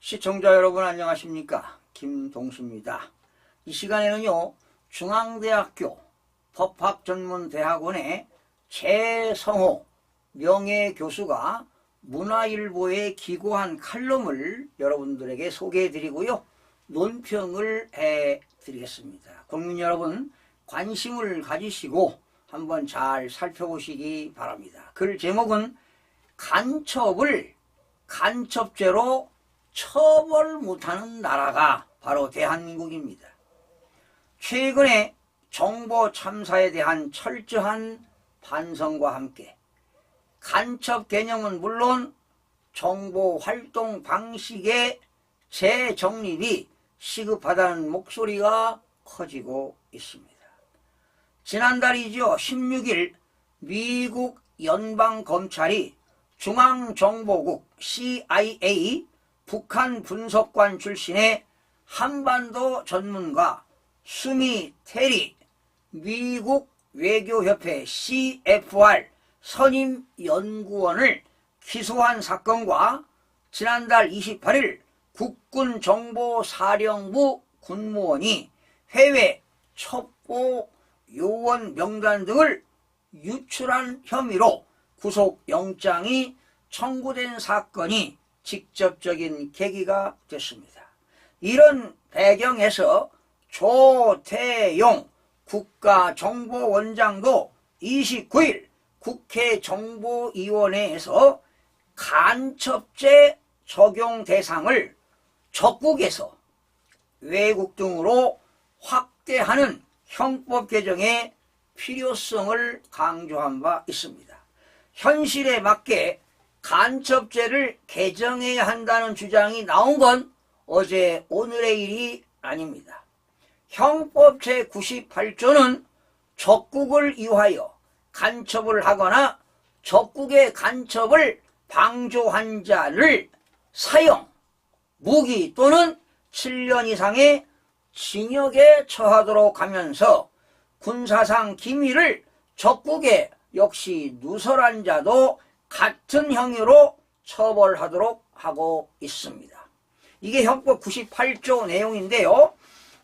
시청자 여러분 안녕하십니까? 김동수입니다. 이 시간에는요, 중앙대학교 법학전문대학원의 최성호 명예교수가 문화일보에 기고한 칼럼을 여러분들에게 소개해드리고요, 논평을 해드리겠습니다. 국민 여러분 관심을 가지시고 한번 잘 살펴보시기 바랍니다. 글 제목은 간첩을 간첩죄로 처벌 못하는 나라가 바로 대한민국입니다. 최근에 정보 참사에 대한 철저한 반성과 함께 간첩 개념은 물론 정보 활동 방식의 재정립이 시급하다는 목소리가 커지고 있습니다. 지난달이죠. 16일 미국 연방검찰이 중앙정보국 CIA 북한 분석관 출신의 한반도 전문가 수미 테리 미국 외교협회 CFR 선임 연구원을 기소한 사건과 지난달 28일 국군정보사령부 군무원이 해외 첩보 요원 명단 등을 유출한 혐의로 구속영장이 청구된 사건이 직접적인 계기가 됐습니다. 이런 배경에서 조태용 국가정보원장도 29일 국회 정보위원회에서 간첩죄 적용 대상을 적국에서 외국 등으로 확대하는 형법 개정의 필요성을 강조한 바 있습니다. 현실에 맞게 간첩죄를 개정해야 한다는 주장이 나온 건 어제 오늘의 일이 아닙니다. 형법 제98조는 적국을 이용하여 간첩을 하거나 적국의 간첩을 방조한 자를 사형, 무기 또는 7년 이상의 징역에 처하도록 하면서 군사상 기밀을 적국에 역시 누설한 자도 같은 형의로 처벌하도록 하고 있습니다. 이게 형법 98조 내용인데요.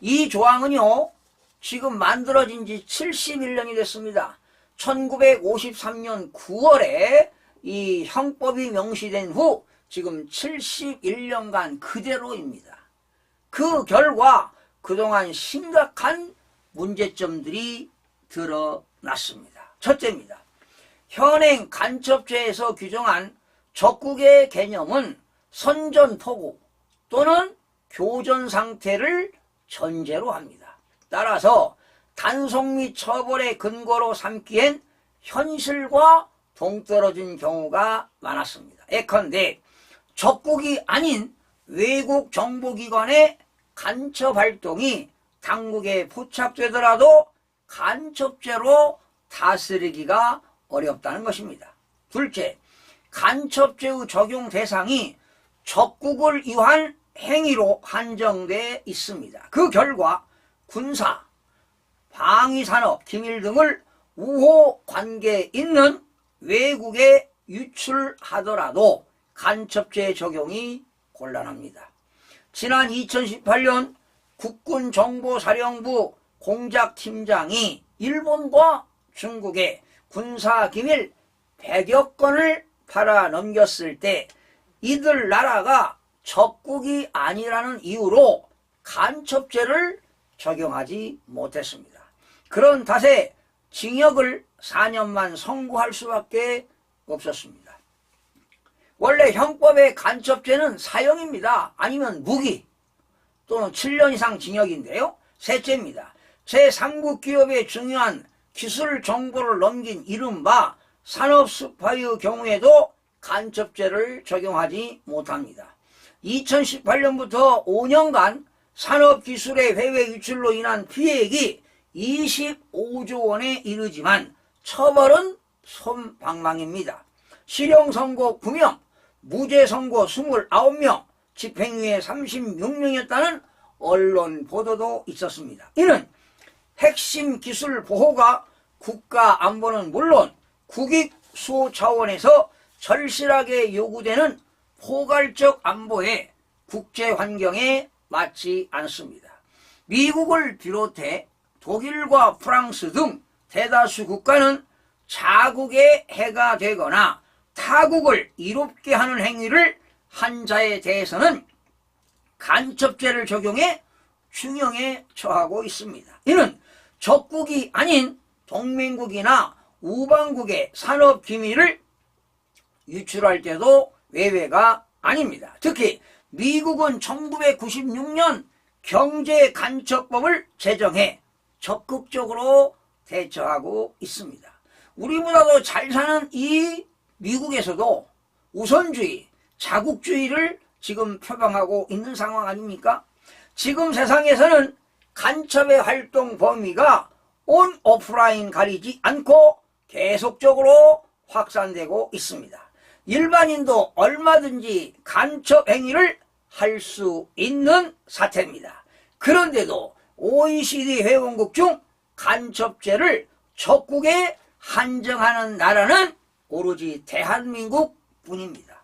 이 조항은요, 지금 만들어진 지 71년이 됐습니다. 1953년 9월에 이 형법이 명시된 후 지금 71년간 그대로입니다. 그 결과 그동안 심각한 문제점들이 드러났습니다. 첫째입니다. 현행 간첩죄에서 규정한 적국의 개념은 선전포고 또는 교전 상태를 전제로 합니다. 따라서 단속 및 처벌의 근거로 삼기엔 현실과 동떨어진 경우가 많았습니다. 예컨대 적국이 아닌 외국 정보기관의 간첩 활동이 당국에 포착되더라도 간첩죄로 다스리기가 어렵다는 것입니다. 둘째, 간첩죄의 적용 대상이 적국을 위한 행위로 한정되어 있습니다. 그 결과 군사, 방위산업, 기밀 등을 우호 관계에 있는 외국에 유출하더라도 간첩죄 적용이 곤란합니다. 지난 2018년 국군정보사령부 공작팀장이 일본과 중국에 군사기밀 100여 건을 팔아 넘겼을 때 이들 나라가 적국이 아니라는 이유로 간첩죄를 적용하지 못했습니다. 그런 탓에 징역을 4년만 선고할 수밖에 없었습니다. 원래 형법의 간첩죄는 사형입니다. 아니면 무기 또는 7년 이상 징역인데요. 셋째입니다. 제3국 기업의 중요한 기술 정보를 넘긴 이른바 산업 스파이의 경우에도 간첩죄를 적용하지 못합니다. 2018년부터 5년간 산업기술의 해외 유출로 인한 피해액이 25조 원에 이르지만 처벌은 솜방망입니다. 실형선고 9명, 무죄선고 29명, 집행유예 36명이었다는 언론 보도도 있었습니다. 이는 핵심 기술 보호가 국가 안보는 물론 국익 수호 차원에서 절실하게 요구되는 포괄적 안보에 국제 환경에 맞지 않습니다. 미국을 비롯해 독일과 프랑스 등 대다수 국가는 자국에 해가 되거나 타국을 이롭게 하는 행위를 한 자에 대해서는 간첩죄를 적용해 중형에 처하고 있습니다. 이는 적국이 아닌 동맹국이나 우방국의 산업기밀을 유출할 때도 외외가 아닙니다. 특히 미국은 1996년 경제간첩법을 제정해 적극적으로 대처하고 있습니다. 우리보다도 잘 사는 이 미국에서도 우선주의, 자국주의를 지금 표방하고 있는 상황 아닙니까? 지금 세상에서는 간첩의 활동 범위가 온 오프라인 가리지 않고 계속적으로 확산되고 있습니다. 일반인도 얼마든지 간첩 행위를 할 수 있는 사태입니다. 그런데도 OECD 회원국 중 간첩죄를 적국에 한정하는 나라는 오로지 대한민국 뿐입니다.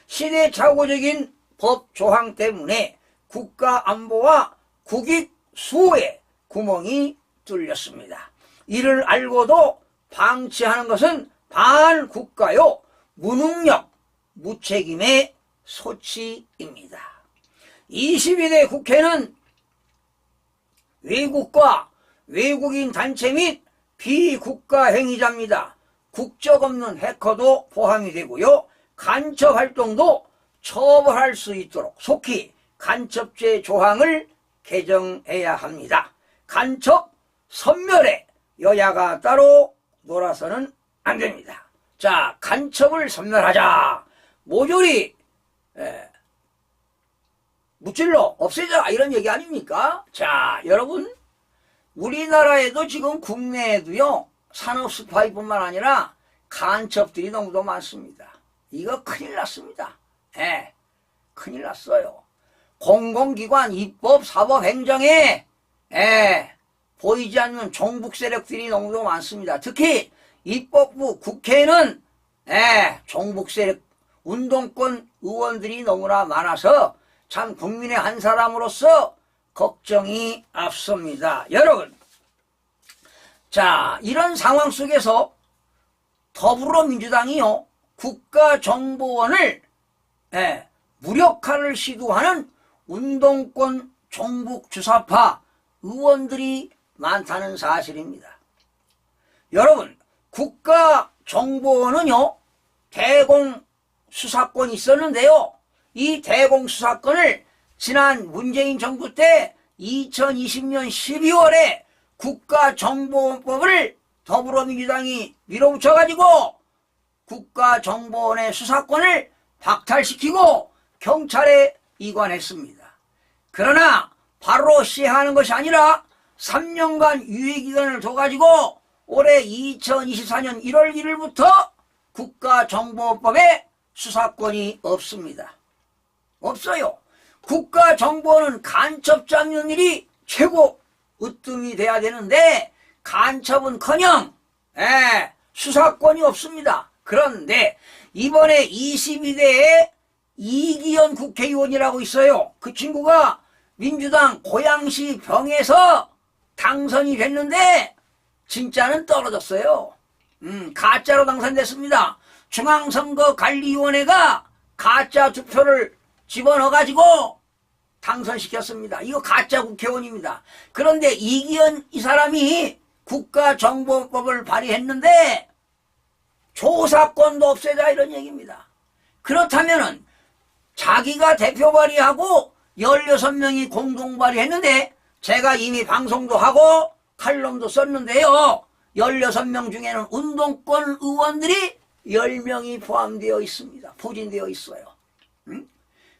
시대착오적인 법 조항 때문에 국가 안보와 국익 수호에 구멍이 뚫렸습니다. 이를 알고도 방치하는 것은 반국가요 무능력, 무책임의 소치입니다. 22대 국회는 외국과 외국인 단체 및 비국가 행위자입니다. 국적 없는 해커도 포함이 되고요. 간첩 활동도 처벌할 수 있도록 속히 간첩죄 조항을 개정해야 합니다. 간첩 섬멸에 여야가 따로 놀아서는 안 됩니다. 자, 간첩을 섬멸하자. 모조리 무찔러 없애자 이런 얘기 아닙니까? 자, 여러분 우리나라에도 지금 국내에도요 산업 스파이뿐만 아니라 간첩들이 너무도 많습니다. 이거 큰일 났습니다. 큰일 났어요. 공공기관, 입법, 사법, 행정에 보이지 않는 종북 세력들이 너무도 많습니다. 특히 입법부, 국회에는 종북 세력, 운동권 의원들이 너무나 많아서 참 국민의 한 사람으로서 걱정이 앞섭니다. 여러분, 자, 이런 상황 속에서 더불어민주당이요 국가정보원을 무력화를 시도하는 운동권 종북 주사파 의원들이 많다는 사실입니다. 여러분, 국가정보원은요 대공수사권이 있었는데요, 이 대공수사권을 지난 문재인 정부 때 2020년 12월에 국가정보원법을 더불어민주당이 밀어붙여가지고 국가정보원의 수사권을 박탈시키고 경찰에 이관했습니다. 그러나 바로 시행하는 것이 아니라 3년간 유예기간을 둬가지고 올해 2024년 1월 1일부터 국가정보원법에 수사권이 없습니다. 없어요. 국가정보원은 간첩 잡는 일이 최고 으뜸이 돼야 되는데 간첩은커녕 수사권이 없습니다. 그런데 이번에 22대에 이기현 국회의원이라고 있어요. 그 친구가 민주당 고양시 병에서 당선이 됐는데 진짜는 떨어졌어요. 가짜로 당선됐습니다. 중앙선거관리위원회가 가짜 투표를 집어넣어가지고 당선시켰습니다. 이거 가짜 국회의원입니다. 그런데 이기현 이 사람이 국가정보법을 발의했는데 조사권도 없애자 이런 얘기입니다. 그렇다면은 자기가 대표 발의하고 16명이 공동 발의했는데 제가 이미 방송도 하고 칼럼도 썼는데요. 16명 중에는 운동권 의원들이 10명이 포함되어 있습니다. 포진되어 있어요.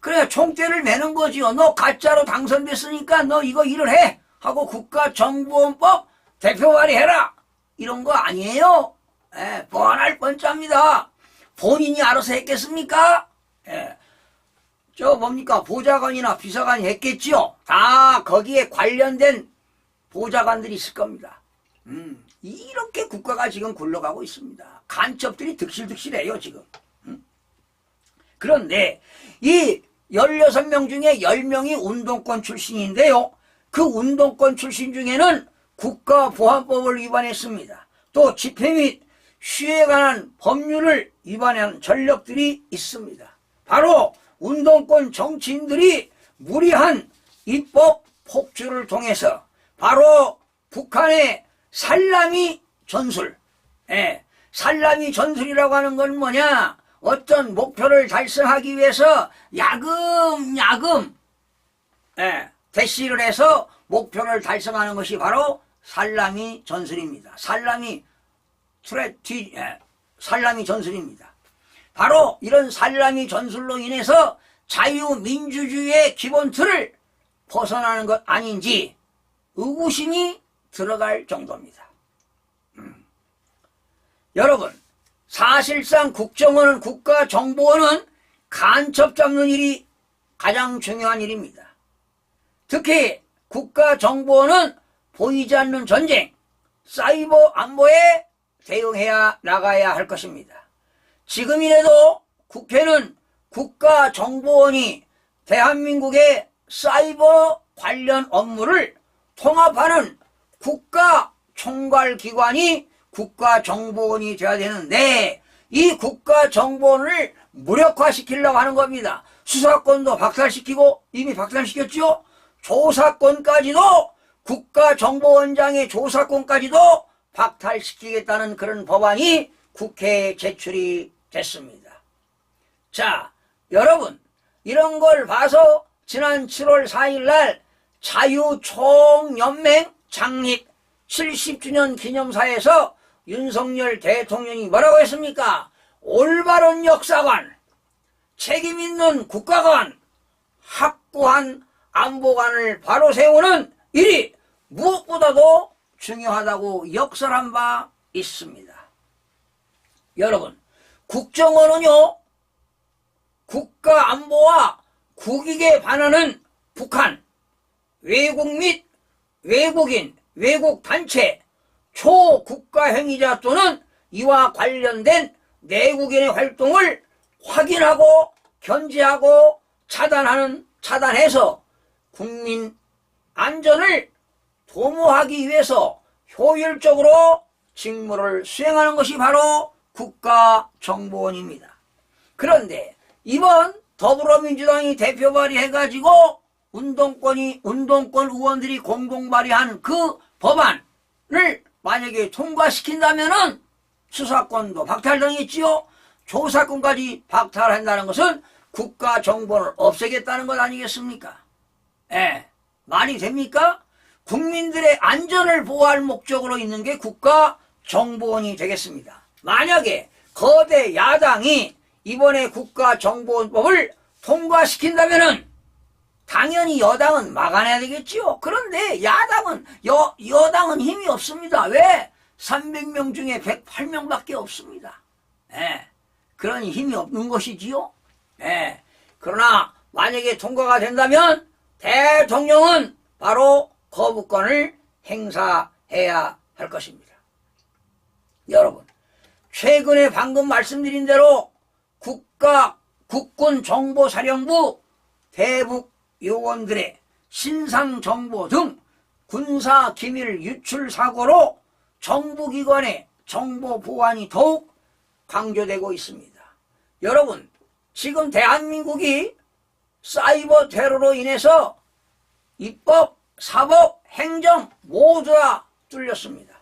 그래 총대를 매는 거지요. 너 가짜로 당선됐으니까 너 이거 일을 해 하고 국가정보원법 대표 발의해라 이런 거 아니에요. 뻔할 뻔짜입니다. 본인이 알아서 했겠습니까? 저 뭡니까 보좌관이나 비서관이 했겠지요. 다 거기에 관련된 보좌관들이 있을 겁니다. 이렇게 국가가 지금 굴러가고 있습니다. 간첩들이 득실득실해요 지금. 그런데 이 16명 중에 10명이 운동권 출신인데요. 그 운동권 출신 중에는 국가보안법을 위반했습니다. 또 집회 및 시위에 관한 법률을 위반한 전력들이 있습니다. 바로 운동권 정치인들이 무리한 입법 폭주를 통해서 바로 북한의 살라미 전술, 살라미 전술이라고 하는 건 뭐냐? 어떤 목표를 달성하기 위해서 야금야금 대시를 해서 목표를 달성하는 것이 바로 살라미 전술입니다. 살라미 전술입니다. 바로 이런 살라미 전술로 인해서 자유민주주의의 기본 틀을 벗어나는 것 아닌지 의구심이 들어갈 정도입니다. 여러분, 사실상 국정원은 국가정보원은 간첩 잡는 일이 가장 중요한 일입니다. 특히 국가정보원은 보이지 않는 전쟁, 사이버 안보에 대응해야 나가야 할 것입니다. 지금이라도 국회는 국가정보원이 대한민국의 사이버 관련 업무를 통합하는 국가총괄기관이 국가정보원이 되어야 되는데 이 국가정보원을 무력화시키려고 하는 겁니다. 수사권도 박탈시키고 이미 박탈시켰죠. 조사권까지도 국가정보원장의 조사권까지도 박탈시키겠다는 그런 법안이 국회에 제출이 됐습니다. 자, 여러분 이런 걸 봐서 지난 7월 4일 날 자유총연맹 창립 70주년 기념사에서 윤석열 대통령이 뭐라고 했습니까? 올바른 역사관, 책임있는 국가관, 확고한 안보관을 바로 세우는 일이 무엇보다도 중요하다고 역설한 바 있습니다. 여러분, 국정원은요, 국가안보와 국익에 반하는 북한, 외국 및 외국인, 외국단체, 초국가행위자 또는 이와 관련된 내국인의 활동을 확인하고 견제하고 차단해서 국민 안전을 도모하기 위해서 효율적으로 직무를 수행하는 것이 바로 국가정보원입니다. 그런데 이번 더불어민주당이 대표 발의해가지고 운동권 의원들이 공동 발의한 그 법안을 만약에 통과시킨다면은 수사권도 박탈당했지요. 조사권까지 박탈한다는 것은 국가정보를 없애겠다는 것 아니겠습니까? 말이 됩니까? 국민들의 안전을 보호할 목적으로 있는 게 국가정보원이 되겠습니다. 만약에 거대 야당이 이번에 국가정보원법을 통과시킨다면은 당연히 여당은 막아내야 되겠지요. 그런데 여당은 힘이 없습니다. 왜? 300명 중에 108명밖에 없습니다. 그러니 힘이 없는 것이지요. 그러나 만약에 통과가 된다면 대통령은 바로 거부권을 행사해야 할 것입니다. 여러분, 최근에 방금 말씀드린 대로 국군정보사령부 대북 요원들의 신상정보 등 군사기밀 유출 사고로 정부기관의 정보 보안이 더욱 강조되고 있습니다. 여러분, 지금 대한민국이 사이버 테러로 인해서 입법, 사법, 행정 모두 다 뚫렸습니다.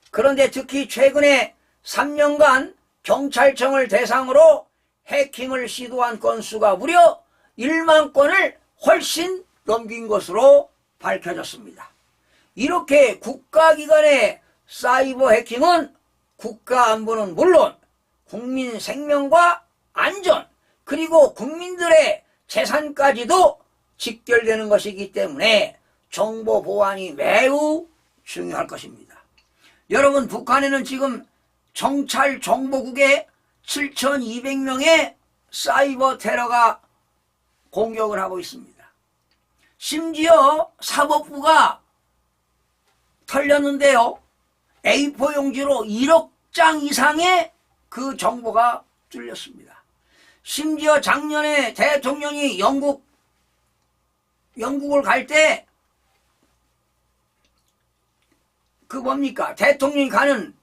그런데 특히 최근에 3년간 경찰청을 대상으로 해킹을 시도한 건수가 무려 1만 건을 훨씬 넘긴 것으로 밝혀졌습니다. 이렇게 국가기관의 사이버 해킹은 국가 안보는 물론 국민 생명과 안전 그리고 국민들의 재산까지도 직결되는 것이기 때문에 정보 보안이 매우 중요할 것입니다. 여러분, 북한에는 지금 정찰 정보국에 7,200명의 사이버 테러가 공격을 하고 있습니다. 심지어 사법부가 털렸는데요. A4 용지로 1억 장 이상의 그 정보가 뚫렸습니다. 심지어 작년에 대통령이 영국을 갈 때 그 뭡니까? 대통령이 가는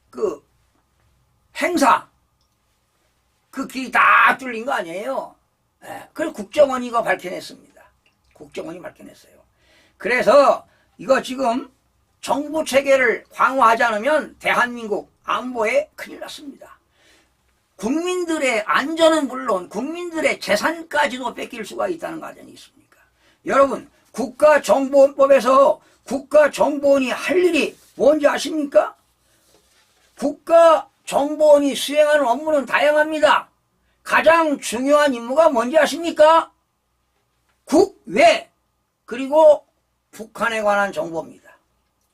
그 행사 그 길이 다 뚫린 거 아니에요? 예, 그걸 국정원이 이거 밝혀냈습니다. 국정원이 밝혀냈어요. 그래서 이거 지금 정부 체계를 강화하지 않으면 대한민국 안보에 큰일 났습니다. 국민들의 안전은 물론 국민들의 재산까지도 뺏길 수가 있다는 가정이 있습니까? 여러분, 국가정보원법에서 국가정보원이 할 일이 뭔지 아십니까? 국가정보원이 수행하는 업무는 다양합니다. 가장 중요한 임무가 뭔지 아십니까? 국외 그리고 북한에 관한 정보입니다.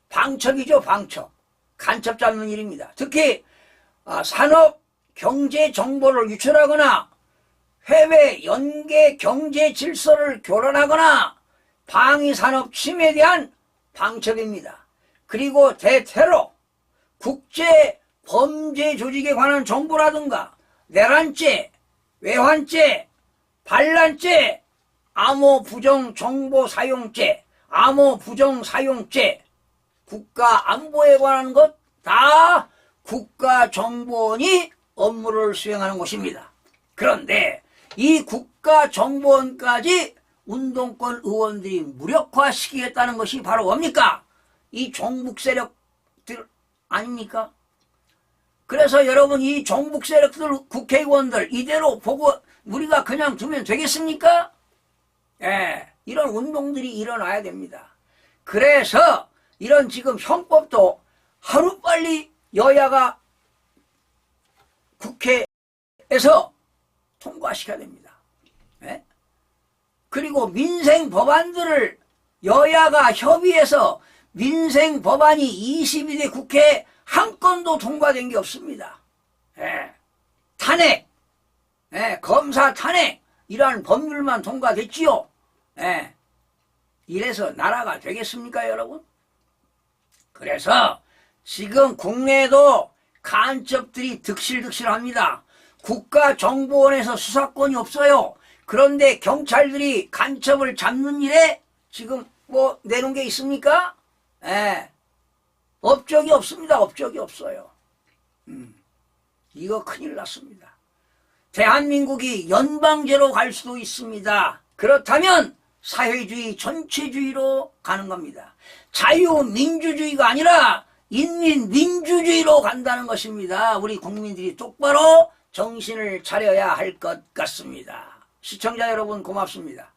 방첩이죠. 방첩. 간첩 잡는 일입니다. 특히 산업 경제 정보를 유출하거나 해외 연계 경제 질서를 교란하거나 방위산업 침해에 대한 방첩입니다. 그리고 대테러, 국제 범죄 조직에 관한 정보라든가 내란죄, 외환죄, 반란죄, 암호 부정 정보 사용죄, 암호 부정 사용죄, 국가 안보에 관한 것 다 국가정보원이 업무를 수행하는 곳입니다. 그런데 이 국가정보원까지 운동권 의원들이 무력화시키겠다는 것이 바로 뭡니까? 이 종북 세력들 아닙니까? 그래서 여러분 이 종북 세력들 국회의원들 이대로 보고 우리가 그냥 두면 되겠습니까? 예, 이런 운동들이 일어나야 됩니다. 그래서 이런 지금 형법도 하루빨리 여야가 국회에서 통과시켜야 됩니다. 예? 그리고 민생 법안들을 여야가 협의해서 민생 법안이 22대 국회에 한 건도 통과된 게 없습니다. 예. 탄핵, 예. 검사 탄핵 이러한 법률만 통과됐지요. 예. 이래서 나라가 되겠습니까, 여러분? 그래서 지금 국내에도 간첩들이 득실득실합니다. 국가정보원에서 수사권이 없어요. 그런데 경찰들이 간첩을 잡는 일에 지금 뭐 내놓은 게 있습니까? 예. 업적이 없습니다. 업적이 없어요. 이거 큰일 났습니다. 대한민국이 연방제로 갈 수도 있습니다. 그렇다면 사회주의 전체주의로 가는 겁니다. 자유민주주의가 아니라 인민민주주의로 간다는 것입니다. 우리 국민들이 똑바로 정신을 차려야 할 것 같습니다. 시청자 여러분 고맙습니다.